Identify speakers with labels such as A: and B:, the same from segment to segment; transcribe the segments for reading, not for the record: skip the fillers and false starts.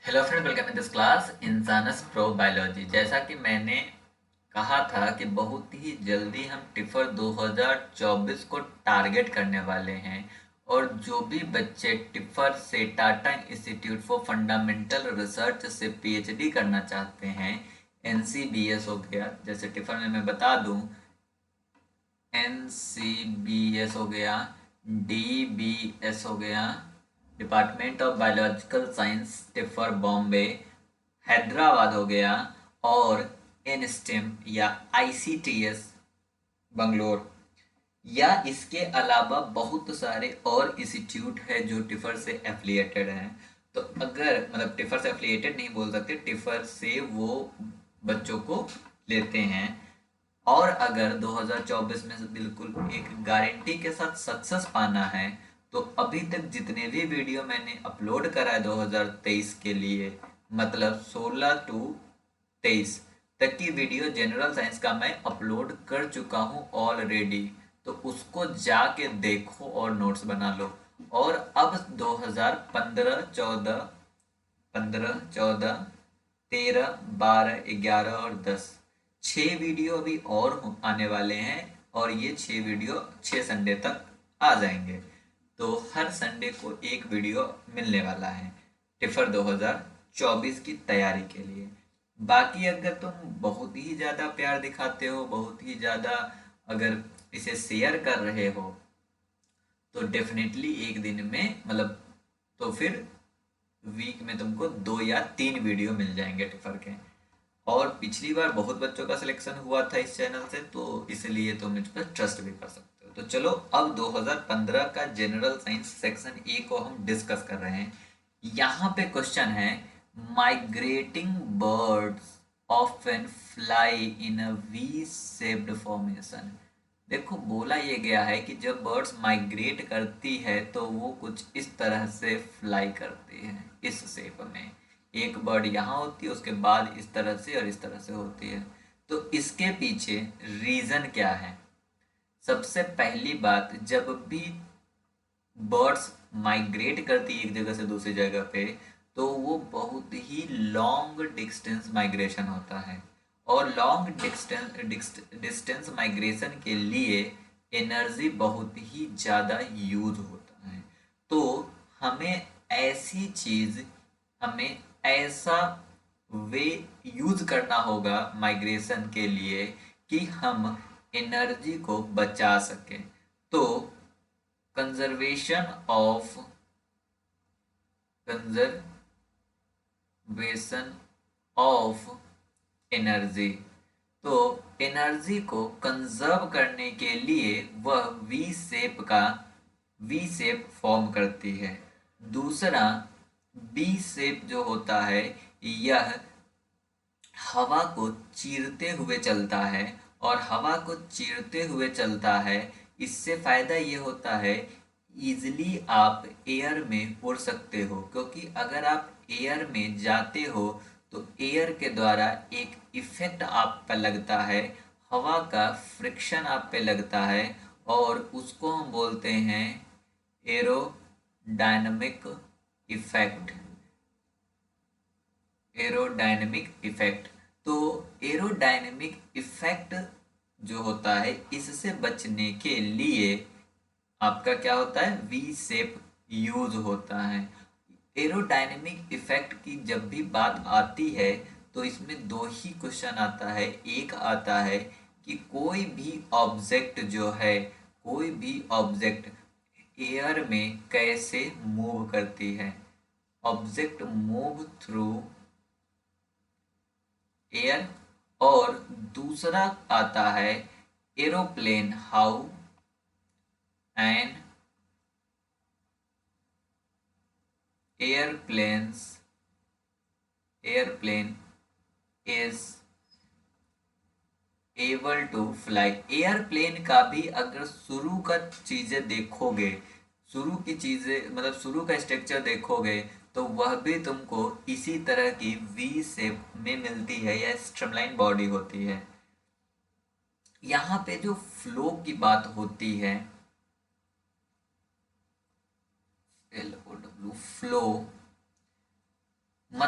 A: Hello friend, welcome in this class इंसानस pro biology. जैसा कि मैंने कहा था कि बहुत ही जल्दी हम टिफर 2024 को टारगेट करने वाले हैं। और जो भी बच्चे टिफर से Tata institute for fundamental research से पीएचडी करना चाहते हैं, एनसीबीएस हो गया, जैसे टिफर में मैं बता दूं, एनसीबीएस हो गया, डीबीएस हो गया, department of biological science tipper Bombay, Hyderabad हो गया, और एनस्टेम या आईसीटीएस बंगलोर, या इसके अलावा बहुत सारे और इंस्टीट्यूट है जो टिफर से एफिलिएटेड हैं। तो अगर मतलब टिफर से एफिलिएटेड नहीं बोल सकते, टिफर से वो बच्चों को लेते हैं। और अगर 2024 में से बिल्कुल एक गारंटी के साथ सक्सेस पाना है, तो अभी तक जितने भी वीडियो मैंने अपलोड करा है 2023 के लिए, मतलब 16 टू 23 तक की वीडियो जनरल साइंस का मैं अपलोड कर चुका हूँ ऑलरेडी। तो उसको जाके देखो और नोट्स बना लो। और अब 2015, 14, 15, 14, 13, 12, 11 और 10, 6 वीडियो अभी और आने वाले हैं। और ये 6 वीडियो 6 संडे तक आ जाएंगे। तो हर संडे को एक वीडियो मिलने वाला है टिफर 2024 की तैयारी के लिए। बाकी अगर तुम बहुत ही ज़्यादा प्यार दिखाते हो, बहुत ही ज़्यादा अगर इसे शेयर कर रहे हो, तो डेफिनेटली एक दिन में मतलब, तो फिर वीक में तुमको 2 या 3 वीडियो मिल जाएंगे टिफर के। और पिछली बार बहुत बच्चों का सिलेक्शन हुआ था इस चैनल से, तो इसलिए तुम मुझ पर ट्रस्ट भी कर सकते हो। तो चलो, अब 2015 का जनरल साइंस सेक्शन ए को हम डिस्कस कर रहे हैं। यहाँ पे क्वेश्चन है, migrating birds often fly in a V shaped formation. देखो, बोला ये गया है कि जब बर्ड्स माइग्रेट करती है तो वो कुछ इस तरह से फ्लाई करती है, इस शेप में। एक बर्ड यहाँ होती है, उसके बाद इस तरह से और इस तरह से होती है। तो इसके पीछे रीजन क्या है? सबसे पहली बात, जब भी बर्ड्स माइग्रेट करती है एक जगह से दूसरी जगह पे, तो वो बहुत ही लॉन्ग डिस्टेंस माइग्रेशन होता है। और लॉन्ग डिस्टेंस माइग्रेशन के लिए एनर्जी बहुत ही ज़्यादा यूज होता है। तो हमें ऐसी चीज़, हमें ऐसा वे यूज करना होगा माइग्रेशन के लिए कि हम एनर्जी को बचा सकें। तो conservation of conservation of energy, तो एनर्जी को कंजर्व करने के लिए वह वी शेप फॉर्म करती है। दूसरा, बी शेप जो होता है, यह हवा को चीरते हुए चलता है। और हवा को चीरते हुए चलता है, इससे फ़ायदा ये होता है, इजली आप एयर में उड़ सकते हो। क्योंकि अगर आप एयर में जाते हो तो एयर के द्वारा एक इफेक्ट आप पे लगता है, हवा का फ्रिक्शन आप पे लगता है, और उसको हम बोलते हैं एरोडायनामिक इफेक्ट। Aerodynamic effect. तो एरोडायनेमिक इफेक्ट जो होता है, इससे बचने के लिए आपका क्या होता है, वी शेप यूज होता है। एरोडायनेमिक इफेक्ट की जब भी बात आती है, तो इसमें दो ही क्वेश्चन आता है। एक आता है कि कोई भी ऑब्जेक्ट जो है, कोई भी ऑब्जेक्ट एयर में कैसे मूव करती है। Object move through air. और दूसरा आता है aeroplane, how an airplanes airplane is able to fly. Airplane का भी अगर शुरू का चीजें देखोगे, शुरू की चीजें मतलब शुरू का स्ट्रक्चर देखोगे, तो वह भी तुमको इसी तरह की वी शेप में मिलती है या स्ट्रीमलाइन बॉडी होती है। यहाँ पे जो फ्लो की बात होती है, एल ओ डब्ल्यू फ्लो,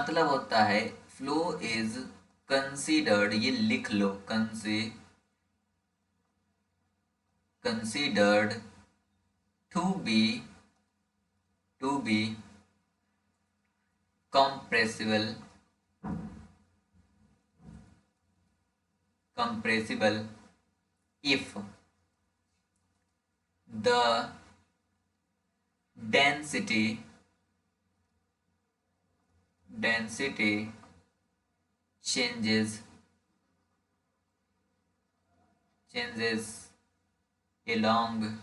A: मतलब होता है फ्लो इज कंसीडर्ड, ये लिख लो, considered to be compressible if the density changes along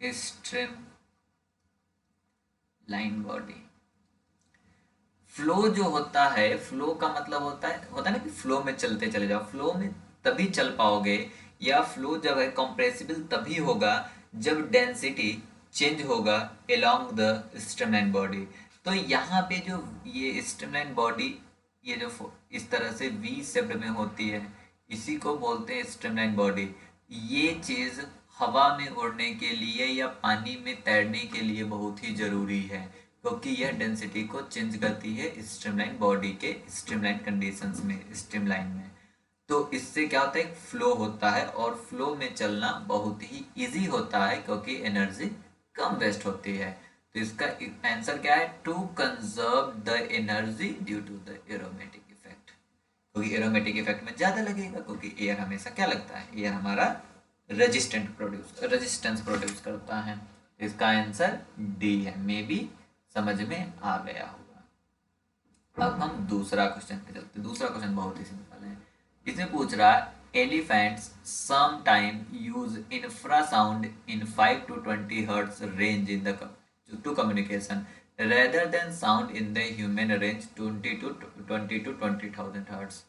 A: a streamline body। Flow जो होता है, फ्लो का मतलब होता है ना कि फ्लो में चलते चले जाओ, फ्लो में तभी चल पाओगे, या फ्लो जब है कंप्रेसिबल तभी होगा जब डेंसिटी चेंज होगा अलोंग द स्ट्रीमलाइन बॉडी। तो यहाँ पे जो ये स्ट्रीमलाइन बॉडी, ये जो इस तरह से वी शेप्ड में होती है, इसी को बोलते हैं स्ट्रीमलाइन बॉडी। ये चीज़ हवा में उड़ने के लिए या पानी में तैरने के लिए बहुत ही ज़रूरी है, क्योंकि यह डेंसिटी को चेंज करती है स्ट्रीमलाइन बॉडी के स्ट्रीमलाइन कंडीशंस में, स्ट्रीमलाइन में। तो इससे क्या होता है, फ्लो होता है, और फ्लो में चलना बहुत ही इजी होता है क्योंकि एनर्जी कम वेस्ट होती है। तो इसका आंसर क्या है, to conserve the energy due to the aromatic effect, क्योंकि एरोमेटिक इफेक्ट में ज़्यादा लगेगा, क्योंकि एयर हमेशा क्या लगता है, एयर हमारा रेजिस्टेंस प्रोड्यूस करता है। इसका आंसर डी है, मे बी समझ में आ गया होगा। अब हम दूसरा क्वेश्चन पे चलते हैं। दूसरा क्वेश्चन बहुत ही सिंपल है। इसे पूछ रहा है, elephants some time use infrasound in 5 to 20 hertz range in the to communication rather than sound in the human range 20 to 20,000 hertz.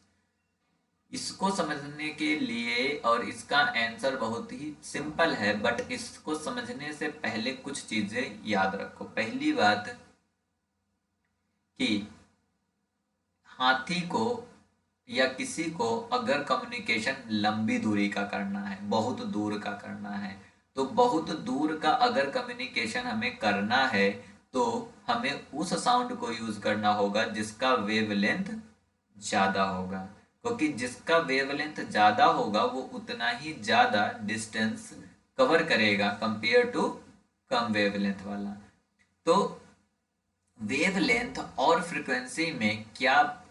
A: इसको समझने के लिए, और इसका आंसर बहुत ही सिंपल है, बट इसको समझने से पहले कुछ चीजें याद रखो। पहली बात कि हाथी को या किसी को अगर कम्युनिकेशन लंबी दूरी का करना है, बहुत दूर का करना है, तो बहुत दूर का अगर कम्युनिकेशन हमें करना है तो हमें उस साउंड को यूज करना होगा जिसका वेवलेंथ ज़्यादा होगा, क्योंकि जिसका वेवलेंथ ज़्यादा होगा वो उतना ही ज़्यादा डिस्टेंस कवर करेगा कंपेयर टू कम वेवलेंथ वाला। तो वेवलेंथ और फ्रिक्वेंसी में क्या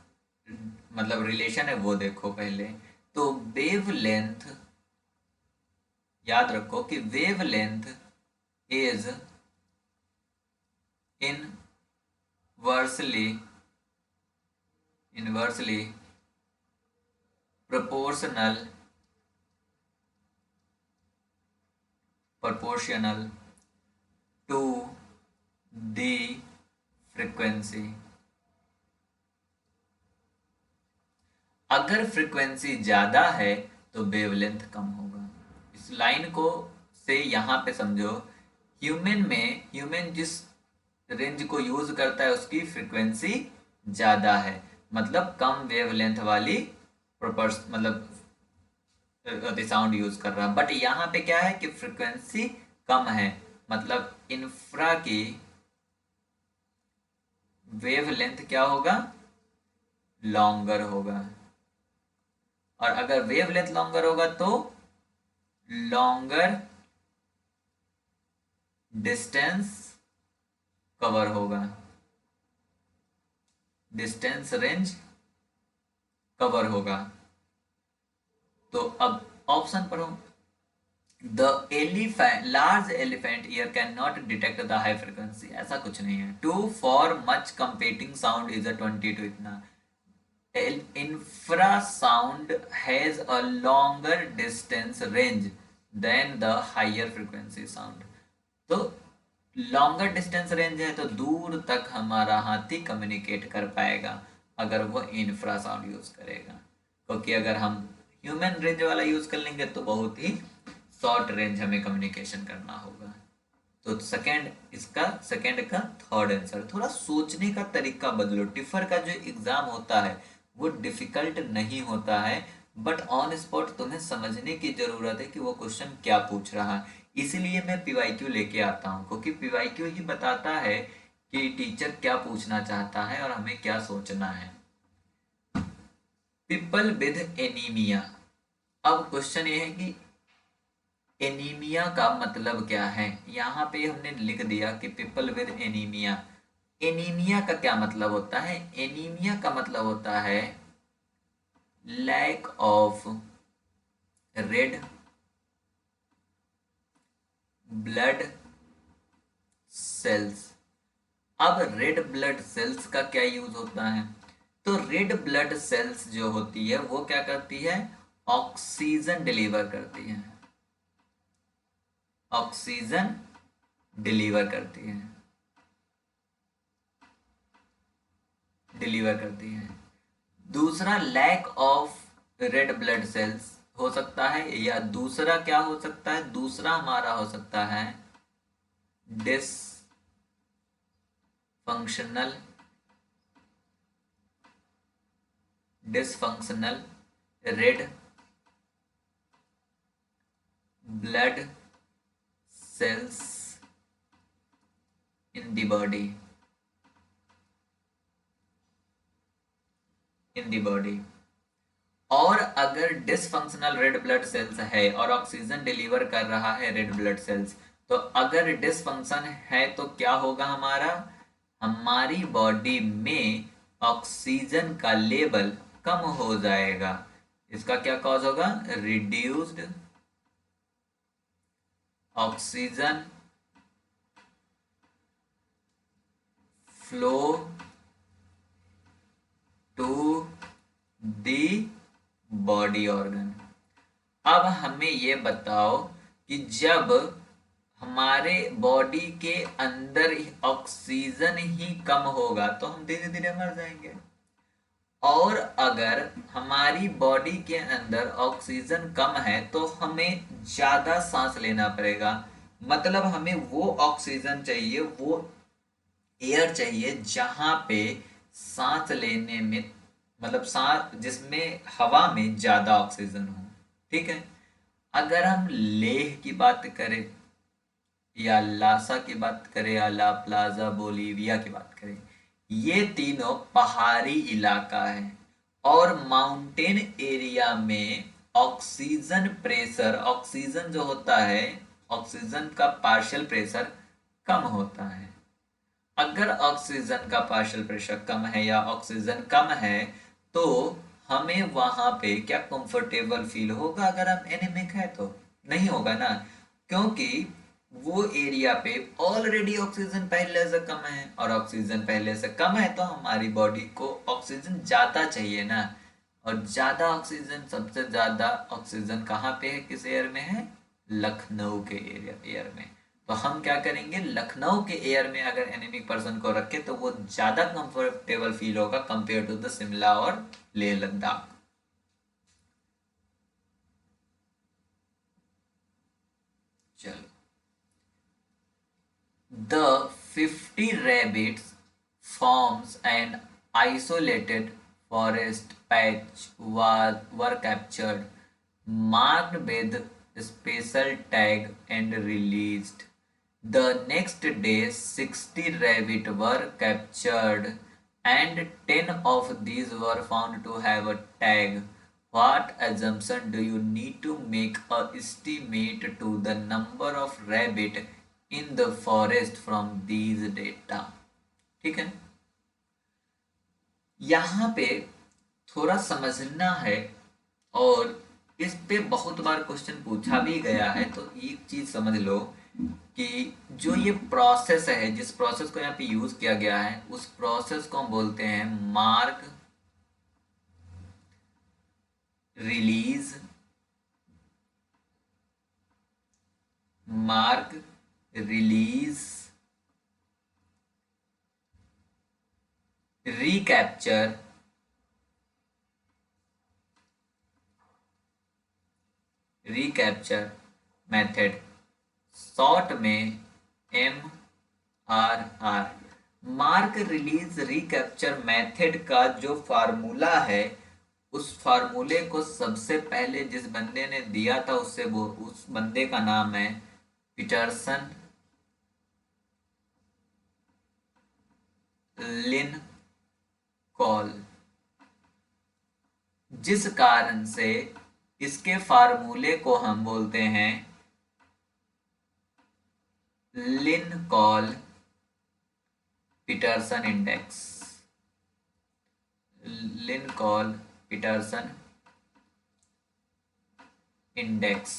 A: मतलब रिलेशन है वो देखो पहले। तो वेवलेंथ, याद रखो कि wavelength is inversely proportional to the frequency। अगर फ्रीक्वेंसी ज्यादा है तो वेवलेंथ कम होगा। इस लाइन को से यहाँ पे समझो, ह्यूमन जिस रेंज को यूज करता है उसकी फ्रीक्वेंसी ज्यादा है, मतलब कम वेवलेंथ वाली मतलब साउंड यूज कर रहा है। बट यहाँ पे क्या है कि फ्रीक्वेंसी कम है, मतलब इंफ्रा की वेवलेंथ क्या होगा, लॉन्गर होगा। और अगर वेवलेंथ लॉन्गर होगा तो लॉन्गर डिस्टेंस कवर होगा, डिस्टेंस रेंज कवर होगा। तो अब ऑप्शन पर हो, the large elephant ear can not detect the high frequency, ऐसा कुछ नहीं है। Too for much competing sound is 22 इतना। Infrasound has a longer distance range than the higher frequency sound। तो लॉन्गर डिस्टेंस रेंज है तो दूर तक हमारा हाथी कम्युनिकेट कर पाएगा अगर वो इंफ्रासाउंड यूज करेगा, क्योंकि अगर हम ह्यूमन रेंज वाला यूज कर लेंगे तो बहुत ही शॉर्ट रेंज हमें कम्युनिकेशन करना होगा। तो सेकंड का थर्ड आंसर। थोड़ा सोचने का तरीका बदलो। टिफर का जो एग्जाम होता है वो डिफिकल्ट नहीं होता है, बट ऑन स्पॉट तुम्हें समझने की जरूरत है कि वो क्वेश्चन क्या पूछ रहा है। इसीलिए मैं पीवाईक्यू लेके आता हूँ, क्योंकि पीवाईक्यू ही बताता है कि टीचर क्या पूछना चाहता है और हमें क्या सोचना है। People with anaemia. अब क्वेश्चन ये है कि एनीमिया का मतलब क्या है। यहाँ पे हमने लिख दिया कि पीपल विद एनीमिया। एनीमिया का क्या मतलब होता है? एनीमिया का मतलब होता है lack of red blood cells. अब रेड ब्लड सेल्स का क्या यूज होता है? तो रेड ब्लड सेल्स जो होती है वो क्या करती है? ऑक्सीजन डिलीवर करती है। ऑक्सीजन डिलीवर करती है। डिलीवर करती है। दूसरा lack of red blood cells हो सकता है, या दूसरा क्या हो सकता है? दूसरा हमारा हो सकता है dysfunctional dysfunctional red blood sales in the body. और अगर डिसफंक्शनल रेड ब्लड सेल्स है और ऑक्सीजन डिलीवर कर रहा है रेड ब्लड सेल्स, तो अगर डिसफंक्शन है तो क्या होगा हमारा? हमारी बॉडी में ऑक्सीजन का लेवल कम हो जाएगा। इसका क्या कॉज होगा? Reduced oxygen flow to the body organ. अब हमें ये बताओ कि जब हमारे बॉडी के अंदर ऑक्सीजन ही कम होगा तो हम धीरे धीरे मर जाएंगे, और अगर हमारी बॉडी के अंदर ऑक्सीजन कम है तो हमें ज्यादा सांस लेना पड़ेगा। मतलब हमें वो ऑक्सीजन चाहिए, वो एयर चाहिए जहां पे सांस लेने में, मतलब सांस जिसमें हवा में ज्यादा ऑक्सीजन हो। ठीक है। अगर हम लेह की बात करें, या लासा की बात करें, या ला प्लाजा बोलीविया की बात करें, ये तीनों पहाड़ी इलाका है, और माउंटेन एरिया में ऑक्सीजन प्रेशर, ऑक्सीजन जो होता है, ऑक्सीजन का पार्शियल प्रेशर कम होता है। अगर ऑक्सीजन का पार्शियल प्रेशर कम है या ऑक्सीजन कम है, तो हमें वहां पे क्या कंफर्टेबल फील होगा? अगर हम एनीमिक है तो नहीं होगा ना, क्योंकि वो एरिया पे ऑलरेडी ऑक्सीजन पहले से कम है, और ऑक्सीजन पहले से कम है तो हमारी बॉडी को ऑक्सीजन ज्यादा चाहिए ना। और ज्यादा ऑक्सीजन, सबसे ज्यादा ऑक्सीजन कहाँ पे है, किस एयर में है? लखनऊ के एयर में। तो हम क्या करेंगे? लखनऊ के एयर में अगर एनीमिक पर्सन को रखे तो वो ज्यादा कंफर्टेबल फील होगा कंपेयर टू द शिमला और लेह लद्दाख। चलो, the 50 rabbits forms an isolated forest patch were captured, marked with special tag and released. The next day, 60 rabbits were captured and 10 of these were found to have a tag. What assumption do you need to make a estimate to the number of rabbit in the forest from these data? ठीक है। यहाँ पे थोड़ा समझना है, और इस पे बहुत बार क्वेश्चन पूछा भी गया है, तो एक चीज समझ लो कि जो ये प्रोसेस है, जिस प्रोसेस को यहाँ पे यूज किया गया है, उस प्रोसेस को हम बोलते हैं mark release, mark release, recapture, recapture method, short में MRR। Mark release recapture method का जो फार्मूला है उस फार्मूले को सबसे पहले जिस बंदे ने दिया था उससे वो उस बंदे का नाम है पीटरसन लिनकॉल, जिस कारण से इसके फार्मूले को हम बोलते हैं Lincoln Petersen index. Lincoln Petersen index.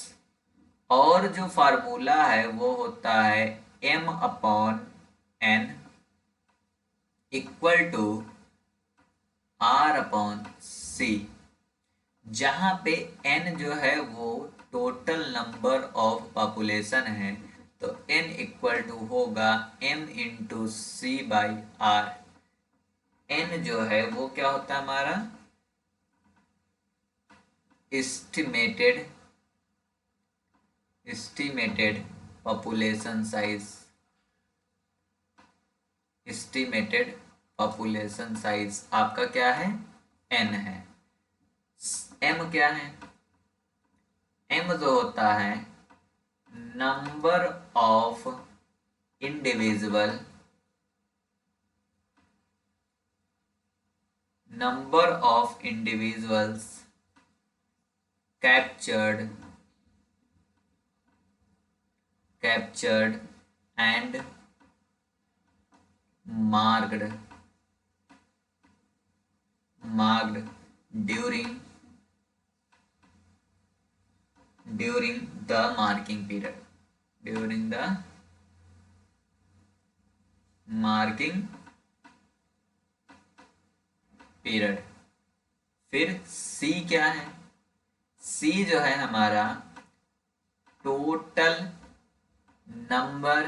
A: और जो फार्मूला है वो होता है m/n इक्वल टू r/c, जहां पे n जो है वो टोटल नंबर ऑफ पॉपुलेशन है, तो n इक्वल टू होगा m into C by R. n जो है वो क्या होता है हमारा estimated population size. Estimated population size आपका क्या है, n है। m क्या है, m जो होता है number of individual, number of individuals captured and marked during the marking period, during the marking period। फिर C क्या है, C जो है हमारा total number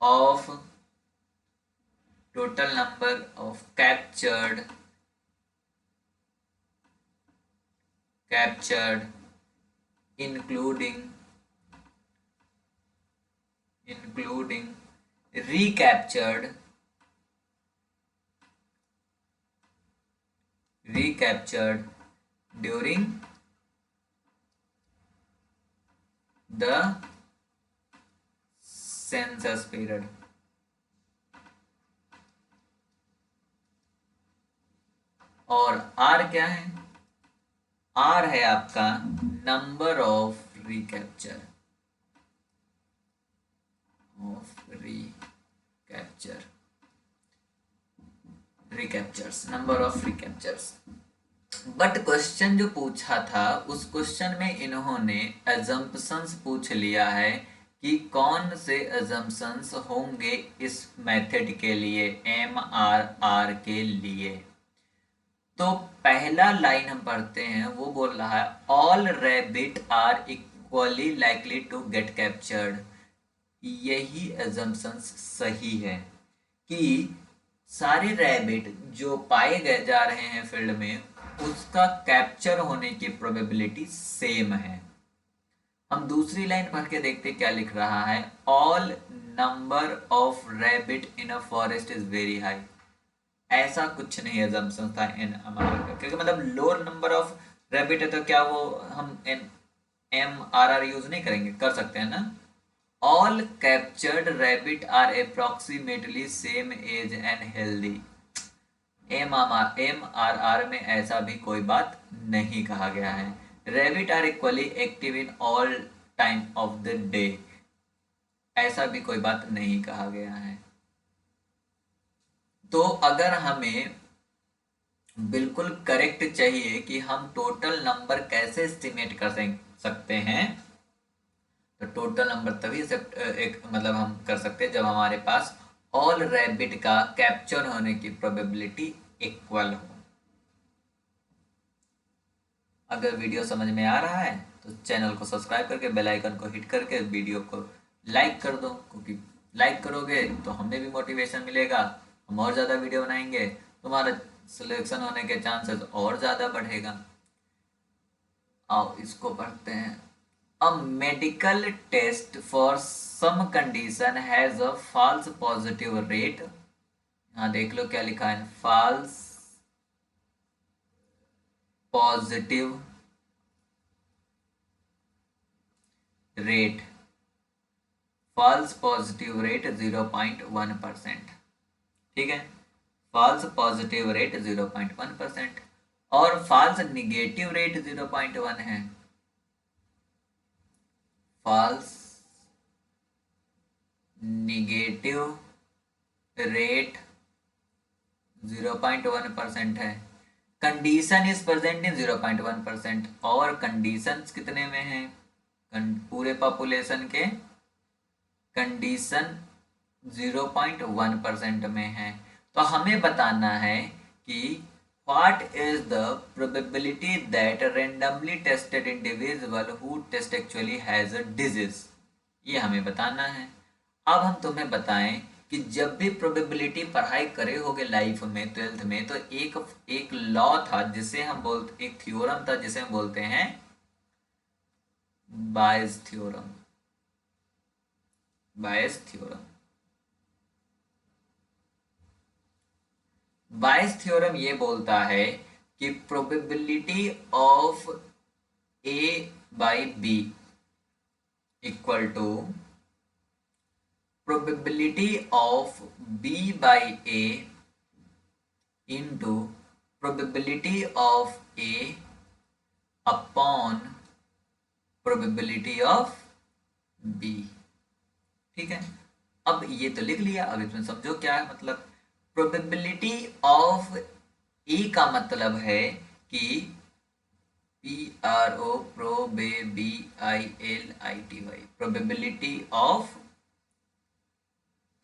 A: of captured including recaptured during the census period। और R क्या है, R है आपका number of recaptures, number of recaptures. But question जो पूछा था उस क्वेश्चन में इन्होंने अजम्पशंस पूछ लिया है कि कौन से अजम्पशंस होंगे इस मेथड के लिए, MRR के लिए। तो पहला लाइन हम पढ़ते हैं, वो बोल रहा है all rabbit are equally likely to get captured. यही अजम्पशंस सही है कि सारे रैबिट जो पाए गए जा रहे हैं फील्ड में उसका कैप्चर होने की प्रोबेबिलिटी सेम है। हम दूसरी लाइन पढ़ के देखते क्या लिख रहा है, all number of rabbit in a forest is very high. ऐसा कुछ नहीं अजम्पशन था इन हमारा, क्योंकि मतलब लोअर नंबर ऑफ रैबिट है तो क्या वो हम MRR यूज नहीं करेंगे, कर सकते हैं ना। All captured rabbit are approximately same age and healthy. MRR में ऐसा भी कोई बात नहीं कहा गया है। Rabbit are equally active in all time of the day, ऐसा भी कोई बात नहीं कहा गया है। तो अगर हमें बिल्कुल करेक्ट चाहिए कि हम टोटल नंबर कैसे एस्टिमेट कर सकते हैं, तो टोटल नंबर तभी एक मतलब हम कर सकते हैं जब हमारे पास ऑल रैबिट का कैप्चर होने की प्रोबेबिलिटी इक्वल हो। अगर वीडियो समझ में आ रहा है तो चैनल को सब्सक्राइब करके बेल आइकन को हिट करके वीडियो को लाइक कर दो, क्योंकि लाइक करोगे तो हमें भी मोटिवेशन मिलेगा, हम और ज़्यादा वीडियो बनाएंगे, तुम्हारा सिलेक्शन होने के चांसेस और ज़्यादा बढ़ेगा। आओ इसको पढ़ते हैं। A medical test for some condition has a false positive rate। यहाँ देख लो क्या लिखा है, false positive rate, false positive rate 0.1%। ठीक है, फॉल्स पॉजिटिव रेट 0.1% और फॉल्स निगेटिव रेट 0.1 है। फॉल्स निगेटिव रेट 0.1% है। कंडीशन इज प्रेजेंट इन 0.1% और कंडीशंस कितने में है? पूरे पॉपुलेशन के कंडीशन 0.1% में है। तो हमें बताना है कि what is the probability that a randomly tested individual who test actually has a disease, ये हमें बताना है। अब हम तुम्हें बताएं कि जब भी प्रोबेबिलिटी पढ़ाई करे होगे लाइफ में 12th में, तो एक लॉ था जिसे हम बोलते, एक थ्योरम था जिसे हम बोलते हैं Bayes theorem. Bayes theorem, Bayes theorem ये बोलता है कि probability of A by B equal to probability of b by a into probability of a upon probability of b। ठीक है, अब ये तो लिख लिया, अब इसमें समझो क्या है मतलब। probability of a का मतलब है कि PRO probability, probability of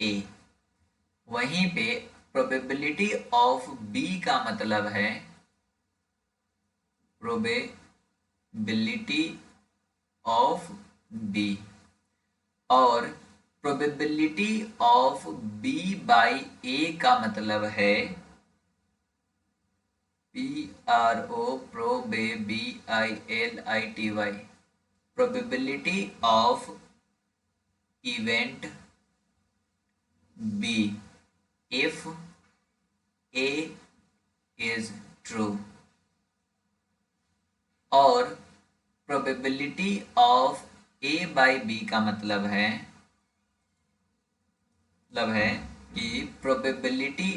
A: ए। वहीं पे प्रोबेबिलिटी ऑफ बी का मतलब है प्रोबेबिलिटी ऑफ बी, और प्रोबेबिलिटी ऑफ बी बाई ए का मतलब है PRO probability, probability of event B if A is true, और probability of A by B का मतलब है कि probability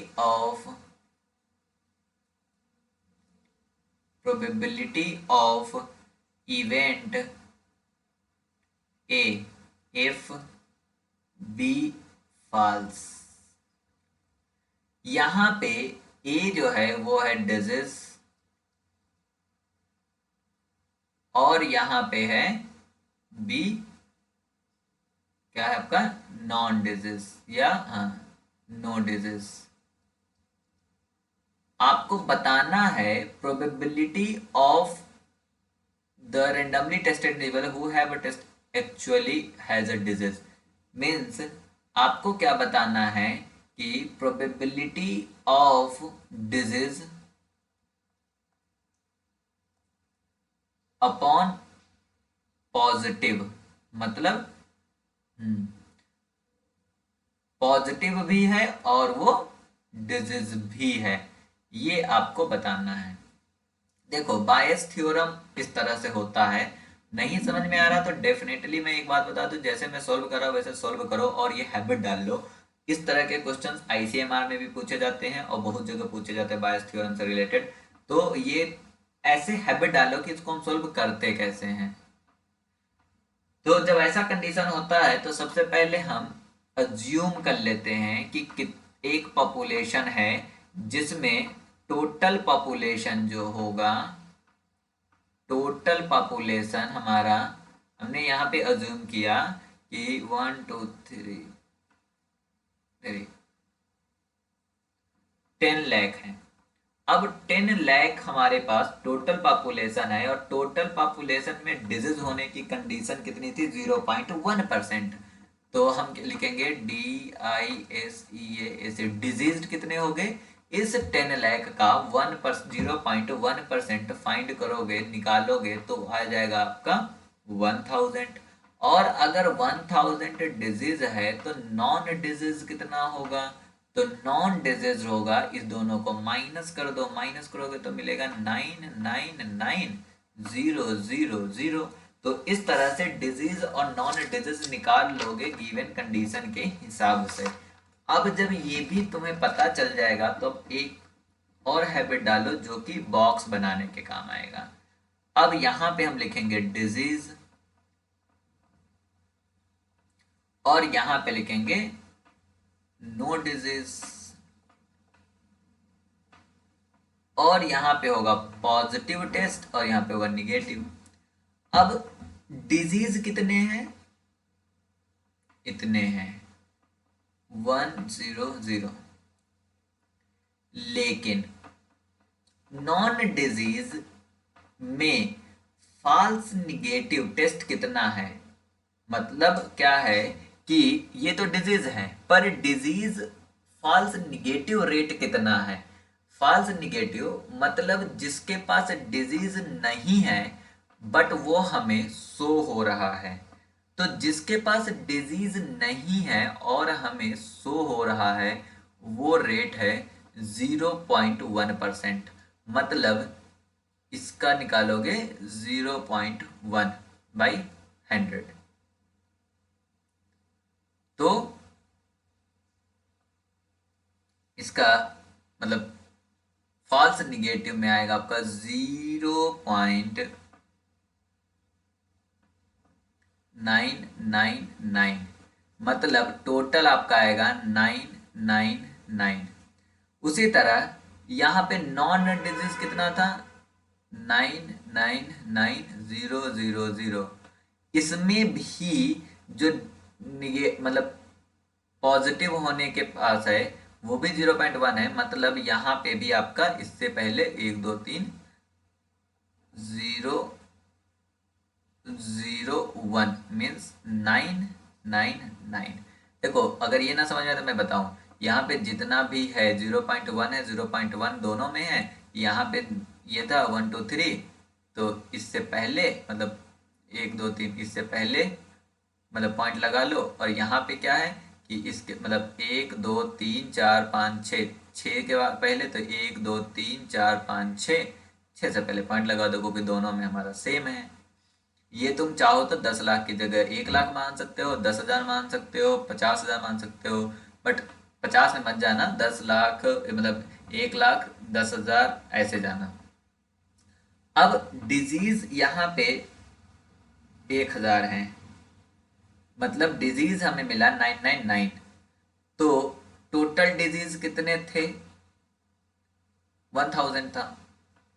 A: of event A if B falls. यहां पे ए जो है वो है डिजीज और यहां पे है बी क्या है आपका, नॉन डिजीज या नो डिजीज। आपको बताना है probability of the randomly tested individual who have test actually has a disease. Means आपको क्या बताना है कि probability of disease upon positive, मतलब पॉजिटिव भी है और वो डिजीज भी है, ये आपको बताना है। देखो बायस थ्योरम इस तरह से होता है। नहीं समझ में आ रहा तो डेफिनेटली मैं एक बात बता दूं, जैसे मैं सॉल्व कर रहा हूं वैसे सॉल्व करो और ये हैबिट डाल लो। इस तरह के क्वेश्चंस ICMR में भी पूछे जाते हैं और बहुत जगह पूछे जाते हैं बायस थ्योरम से रिलेटेड। तो ये ऐसे हैबिट डालो कि इसको हम सॉल्व करते कैसे हैं। तो जब ऐसा कंडीशन होता है तो सबसे पहले हम अज्यूम कर लेते हैं कि एक पॉपुलेशन है जिसमें टोटल पॉपुलेशन जो होगा, टोटल पॉपुलेशन हमारा, हमने यहाँ पे अज्यूम किया कि 1 2 3 10 लाख है। अब 10 लाख हमारे पास टोटल पॉपुलेशन है और टोटल पॉपुलेशन में डिजीज होने की कंडीशन कितनी थी, 0.1%। तो हम लिखेंगे DISEA, डिजीज कितने हो गए, इस 10 लाख का 0.1% फाइंड करोगे, निकालोगे तो आ जाएगा आपका 1000। और अगर 1000 डिजीज है तो नॉन डिजीज कितना होगा, तो तो नॉन डिजीज होगा, इस दोनों को माइनस कर दो, माइनस करोगे तो मिलेगा 999000। तो इस तरह से डिजीज और नॉन डिजीज निकाल लोगे गिवन कंडीशन के हिसाब से। अब जब ये भी तुम्हें पता चल जाएगा तो एक और हैबिट डालो जो कि बॉक्स बनाने के काम आएगा। अब यहां पे हम लिखेंगे डिजीज और यहां पे लिखेंगे नो डिजीज, और यहां पे होगा पॉजिटिव टेस्ट और यहां पे होगा निगेटिव। अब डिजीज कितने हैं, इतने हैं 100, लेकिन नॉन डिजीज में फॉल्स निगेटिव टेस्ट कितना है। मतलब क्या है कि ये तो डिजीज है पर डिजीज फॉल्स निगेटिव रेट कितना है। फॉल्स निगेटिव मतलब जिसके पास डिजीज नहीं है बट वो हमें शो हो रहा है। तो जिसके पास डिजीज नहीं है और हमें शो हो रहा है वो रेट है 0.1%। मतलब इसका निकालोगे 0.1/100। तो इसका मतलब फॉल्स निगेटिव में आएगा आपका 0.999, मतलब टोटल आपका आएगा 999। उसी तरह यहाँ पे नॉन डिजीज कितना था 999000। इसमें भी जो मतलब पॉजिटिव होने के पास है वो भी 0.1 है। मतलब यहाँ पे भी आपका इससे पहले 1 2 3 001 मीन्स 999। देखो अगर ये ना समझ में तो मैं बताऊं, यहाँ पे जितना भी है 0.1 है, 0.1 दोनों में है। यहाँ पे ये था 1 2 3, तो इससे पहले मतलब 1 2 3 इससे पहले मतलब पॉइंट लगा लो। और यहाँ पे क्या है कि इसके मतलब 1 2 3 4 5 6, 6 के बाद पहले तो 1 2 3 4 5 6, 6 से पहले पॉइंट लगा दो क्योंकि दोनों में हमारा सेम है। ये तुम चाहो तो 10 लाख की जगह 1 लाख मान सकते हो, 10,000 मान सकते हो, 50,000 मान सकते हो, बट 50 में मत जाना, 10 लाख मतलब 1,10,000 ऐसे जाना। अब डिजीज यहाँ पे 1,000 है, मतलब डिजीज हमें मिला 999। तो टोटल डिजीज कितने थे 1000 था,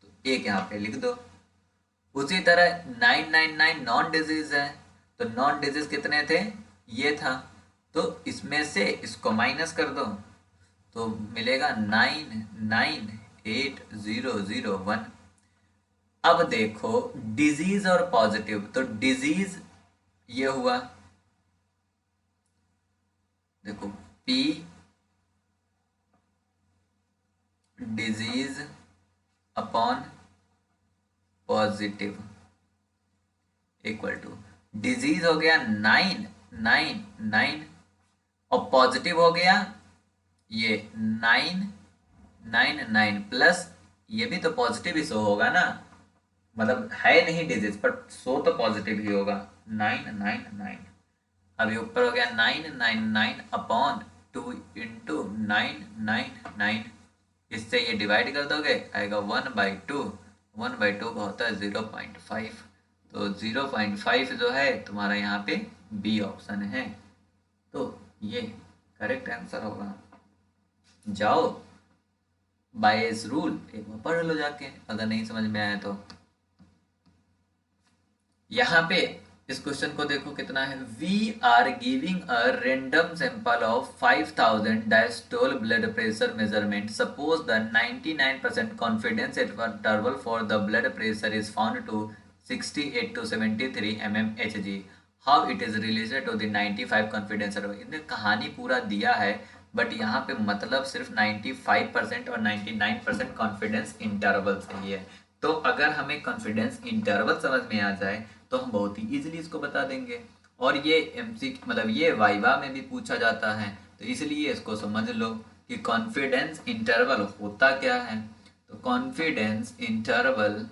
A: तो एक यहाँ पे लिख दो। उसी तरह 999 नॉन डिजीज है, तो नॉन डिजीज कितने थे ये था, तो इसमें से इसको माइनस कर दो तो मिलेगा 998,001। अब देखो डिजीज और पॉजिटिव, तो डिजीज ये हुआ, देखो P disease upon positive equal to disease हो गया 999 और पॉजिटिव हो गया ये 999 प्लस ये भी तो पॉजिटिव ही शो होगा ना, मतलब है नहीं डिजीज पर शो तो पॉजिटिव ही होगा 999। अभी ऊपर हो गया 999 अपॉन 2 इंटू 999, इससे ये डिवाइड कर दोगे आएगा 1/2, 1/2 का होता है 0.5। तो 0.5 जो है तुम्हारा यहाँ पे बी ऑप्शन है, तो ये करेक्ट आंसर होगा। जाओ बायस रूल एक बार पढ़ लो जाके अगर नहीं समझ में आया तो। यहाँ पे इस क्वेश्चन को देखो कितना है, we are giving a random sample of 5000 diastole blood pressure measurement. Suppose the 99% confidence interval for the blood pressure is found to 68 to 73 mmHg। How it is related to the 95 confidence interval. इन्हें कहानी पूरा दिया है but यहाँ पे मतलब सिर्फ 95% और 99% कॉन्फिडेंस इंटरवल सही है। तो अगर हमें कॉन्फिडेंस इंटरवल समझ में आ जाए तो हम बहुत ही इजीली इसको बता देंगे। और ये एमसी मतलब ये वाइवा में भी पूछा जाता है, तो इसलिए इसको समझ लो कि कॉन्फिडेंस इंटरवल होता क्या है। तो confidence interval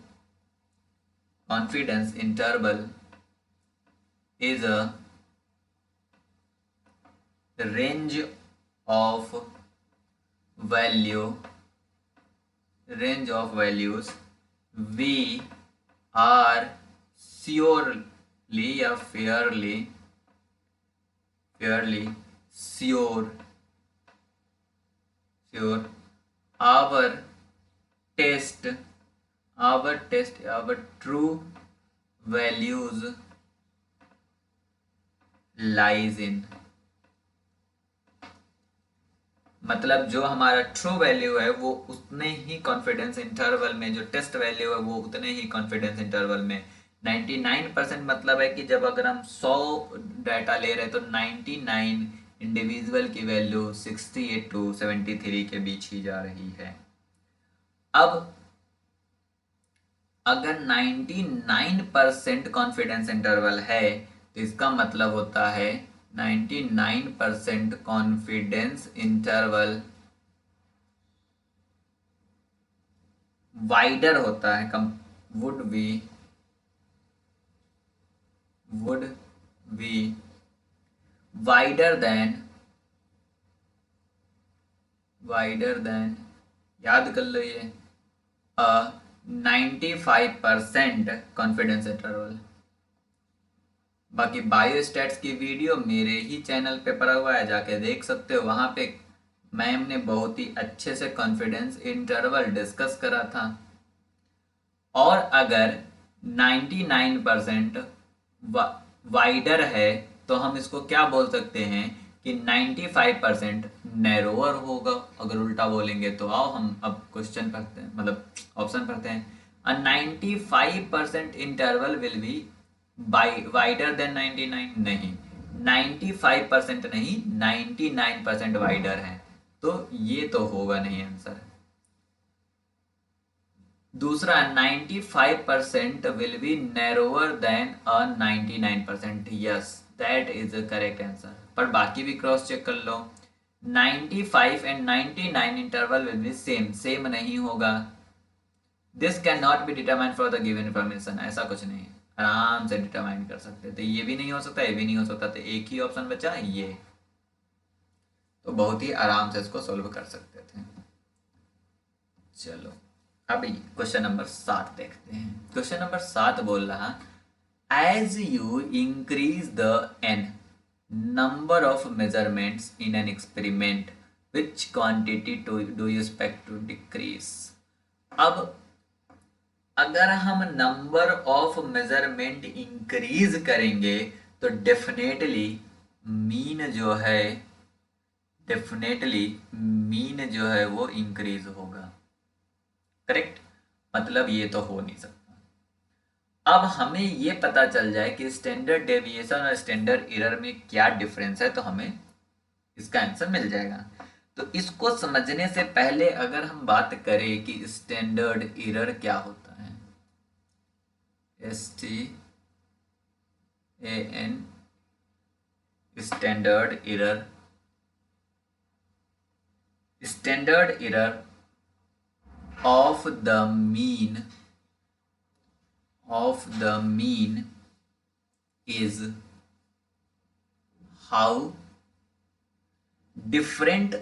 A: is a range of values we are surely या fairly sure our true values lies in। मतलब जो हमारा ट्रू वैल्यू है वो उतने ही कॉन्फिडेंस इंटरवल में, जो टेस्ट वैल्यू है वो उतने ही कॉन्फिडेंस इंटरवल में। 99% मतलब है कि जब अगर हम 100 डाटा ले रहे हैं तो 99 इंडिविजुअल की वैल्यू 68 टू 73 के बीच ही जा रही है। अब अगर 99% कॉन्फिडेंस इंटरवल है तो इसका मतलब होता है 99% कॉन्फिडेंस इंटरवल वाइडर होता है, वुड बी वाइडर देन याद कर लो ये 95% कॉन्फिडेंस इंटरवल। बाकी बायोस्टैट्स की वीडियो मेरे ही चैनल पे पड़ा हुआ है, जाके देख सकते हो। वहां पे मैम ने बहुत ही अच्छे से कॉन्फिडेंस इंटरवल डिस्कस करा था। और अगर 99% वाइडर है तो हम इसको क्या बोल सकते हैं कि 95% नैरोअर होगा। अगर उल्टा बोलेंगे तो आओ हम अब क्वेश्चन पढ़ते हैं, मतलब ऑप्शन पढ़ते हैं। अ 95% interval will be wider than 99 नहीं, 95% नहीं 99% वाइडर है, तो ये तो होगा नहीं आंसर। दूसरा 95% will be narrower than a 99%, yes that is the correct answer. पर बाकी भी क्रॉस चेक कर लो। 95 and 99 interval will be same नहीं होगा। This can not be determine for the given information, ऐसा कुछ नहीं है, आराम से डिटरमाइन कर सकते थे। ये भी नहीं हो सकता, ये भी नहीं हो सकता, तो एक ही ऑप्शन बचा ये, तो बहुत ही आराम से इसको सोल्व कर सकते थे। चलो अभी क्वेश्चन नंबर 7 देखते हैं। क्वेश्चन नंबर 7 बोल रहा, as you increase the n number of measurements in an experiment which quantity do you expect to decrease. अब अगर हम नंबर ऑफ मेजरमेंट इंक्रीज करेंगे तो डेफिनेटली मीन जो है वो इंक्रीज होगा, करेक्ट। मतलब ये तो हो नहीं सकता। अब हमें ये पता चल जाए कि स्टैंडर्ड डेविएशन और स्टैंडर्ड एरर में क्या डिफरेंस है तो हमें इसका आंसर मिल जाएगा। तो इसको समझने से पहले अगर हम बात करें कि स्टैंडर्ड एरर क्या होता है, STAN standard error of the mean is how different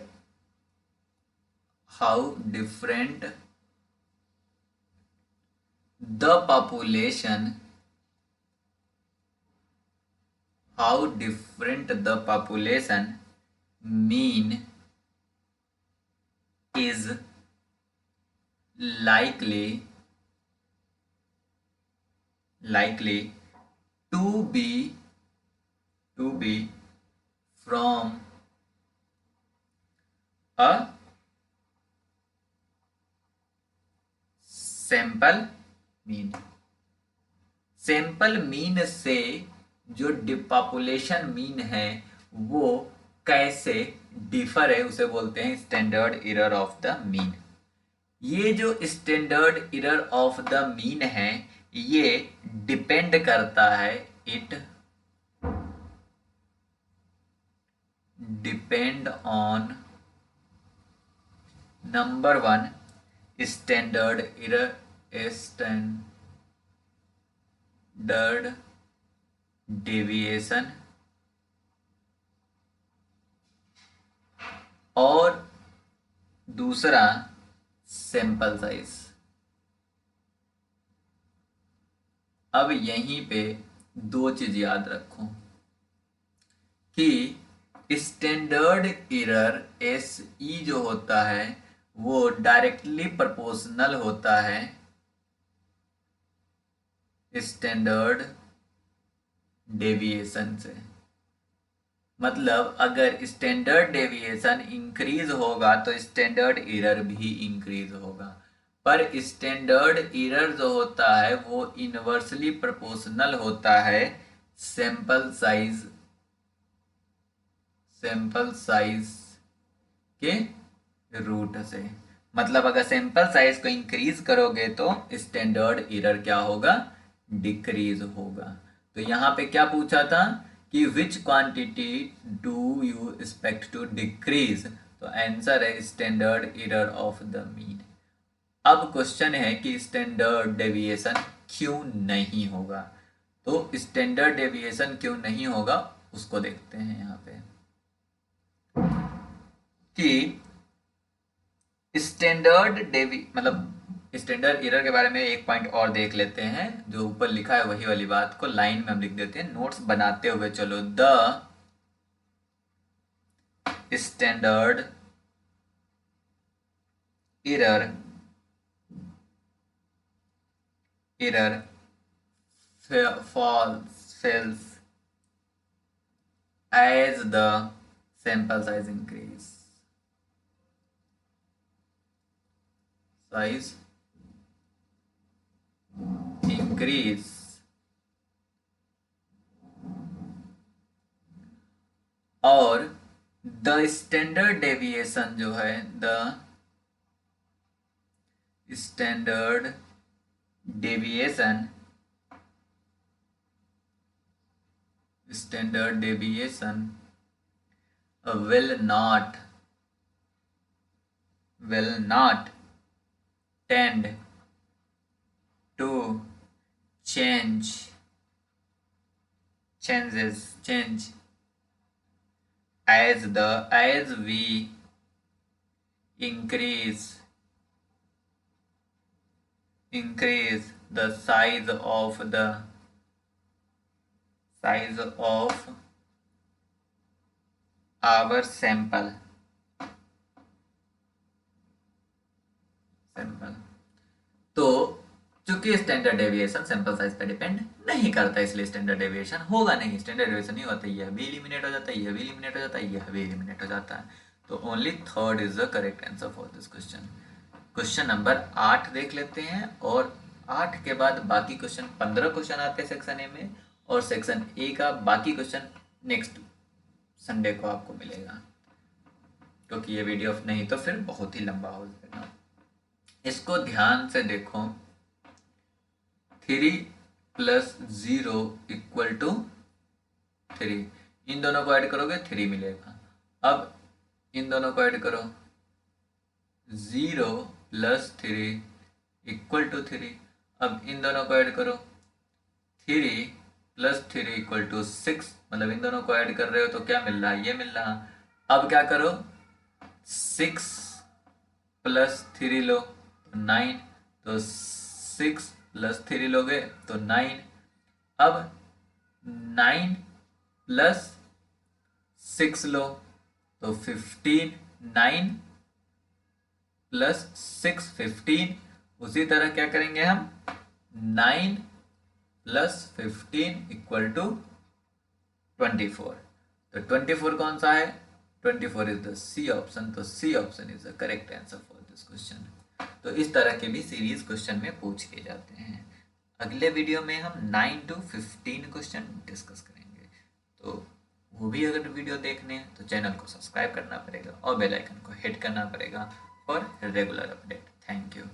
A: the population mean is likely to be from a sample mean से जो पॉपुलेशन मीन है वो कैसे डिफर है उसे बोलते हैं standard error of the mean. ये जो standard error of the mean है ये डिपेंड करता है, it depend on number 1 standard error, standard deviation, और दूसरा सैंपल साइज। अब यहीं पे दो चीज याद रखो कि स्टैंडर्ड एरर एस ई जो होता है वो डायरेक्टली प्रोपोर्शनल होता है स्टैंडर्ड डेविएशन से। मतलब अगर स्टैंडर्ड डेविएशन इंक्रीज होगा तो स्टैंडर्ड एरर भी इंक्रीज होगा, पर स्टैंडर्ड एरर जो होता है वो इनवर्सली प्रोपोर्शनल होता है सैंपल साइज के रूट से। मतलब अगर सैंपल साइज को इंक्रीज करोगे तो स्टैंडर्ड एरर क्या होगा, डिक्रीज होगा। तो यहाँ पे क्या पूछा था कि which quantity do you expect to decrease, तो आंसर है standard error of the mean. अब क्वेश्चन है कि स्टैंडर्ड डेविएशन क्यों नहीं होगा, तो स्टैंडर्ड डेविएशन क्यों नहीं होगा उसको देखते हैं यहाँ पे कि स्टैंडर्ड एरर के बारे में एक पॉइंट और देख लेते हैं। जो ऊपर लिखा है वही वाली बात को लाइन में हम लिख देते हैं, नोट्स बनाते हुए चलो। The standard error fails as the sample size increase और द स्टैंडर्ड डेविएशन जो है, the standard deviation will not tend to change as we increase the size of our sample। तो चूंकि स्टैंडर्ड डेविएशन सैंपल साइज पे depend नहीं करता, इसलिए standard deviation होगा नहीं। स्टैंडर्ड डेविएशन नहीं होता, यह भी एलिमिनेट हो जाता है, यह भी एलिमिनेट हो जाता है, यह भी एलिमिनेट हो जाता है। तो only third is the correct answer for this question. Question number 8 देख लेते हैं, और 8 के बाद बाकी क्वेश्चन 15 क्वेश्चन आते हैं सेक्शन ए में, और सेक्शन ए का बाकी क्वेश्चन नेक्स्ट संडे को आपको मिलेगा, क्योंकि ये वीडियो नहीं तो फिर बहुत ही लंबा हो जाएगा। इसको ध्यान से देखो, 3 + 0 = 3, इन दोनों को ऐड करोगे 3 मिलेगा। अब इन दोनों को ऐड करो, 0 + 3 = 3। अब इन दोनों को ऐड करो, 3 + 3 = 6। मतलब इन दोनों को ऐड कर रहे हो तो क्या मिल रहा है, ये मिल रहा। अब क्या करो, 6 + 3 लो तो 9, तो 6 + 3 लोगे तो 9। अब 9 + 6 लो तो 15, 9 + 6 15। उसी तरह क्या करेंगे हम, 9 + 15 = 24। तो 24 कौन सा है, 24 इज द सी ऑप्शन। तो C option is the correct answer for this question. तो इस तरह के भी सीरीज क्वेश्चन में पूछ के जाते हैं। अगले वीडियो में हम 9 to 15 क्वेश्चन डिस्कस करेंगे। तो वो भी अगर वीडियो देखने हैं तो चैनल को सब्सक्राइब करना पड़ेगा और बेल आइकन को हिट करना पड़ेगा for regular update. Thank you.